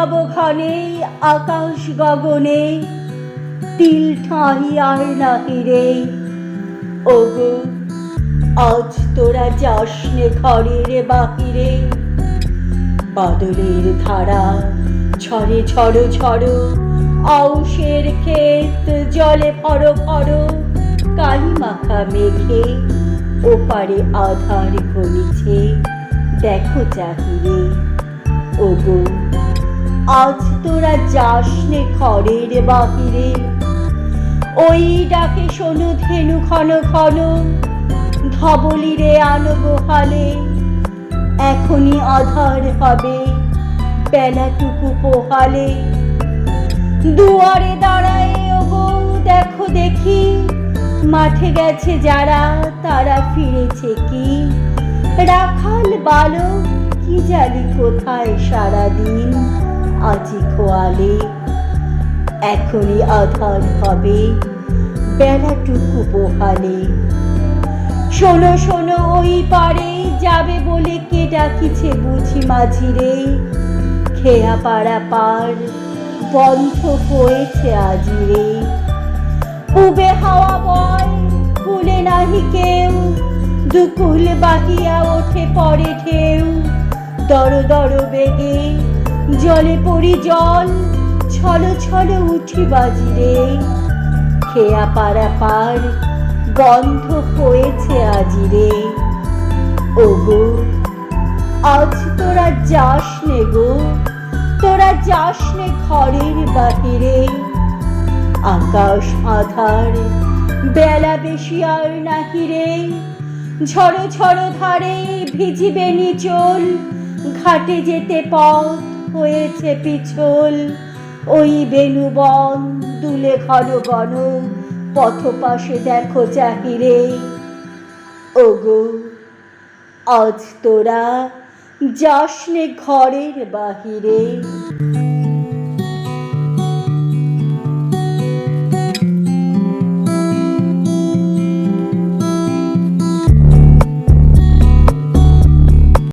নবঘনে আকাশ গগনে তিল ঠাঁই আর নাহি রে। ওগো আজ তোরা যাসনে ঘরের বাহিরে, বাদলের ধারা ঝরে ঝড়ো ঝড়ো, আউশের ক্ষেত জলে ভরো ভরো, কালি মাখা মেঘে ওপারে আধার ঘনিছে, দেখো চাহিরে। ওগো আজ তোরা যাসনে ঘরের বাহিরে, ওই ডাকে শোনো ধেনু ঘন ঘন, ধবলিরে আনবো হালে, এখনই আধার হবে বেলাটুকু পোহালে। দুয়ারে দাঁড়ায় ওগো দেখো দেখি, মাঠে গেছে যারা তারা ফিরেছে কি, রাখাল বালক কি জানি কোথায় সারাদিন, আজি খোয়ালে এখনই আধার হবে বেলাটুকু পোহালে। শোনো শোনো ওই পারে যাবে বলে কে ডাকিছে বুঝি মাঝিরে, খেয়া পাড়া পার বন্ধ হয়েছে আজিরে। পুবে হাওয়া বয় কুলে নাহি কেউ, দুকুল বাহিয়া ওঠে পরে ঢেউ, দর দর বেগে জলে পড়ি জল, ছলো ছলো উঠি বাজিরে। খেয়া পাড়া পার বন্ধ হয়েছে আজিরে। ওগো আজ তোরা যাসনে গো, তোরা যাসনে ঘরের বাহিরে, আকাশ আধার বেলা বেশি আর নাহি রে। ঝড়ো ঝড়ো ধারে ভিজিবে নিচল, ঘাটে যেতে পথ হয়েছে পিছল, ওই বেণুবন দুলে ঘন ঘন, পথ পাশে দেখো চাহিরে। ওগো আজ তোরা যাসনে ঘরের বাহিরে।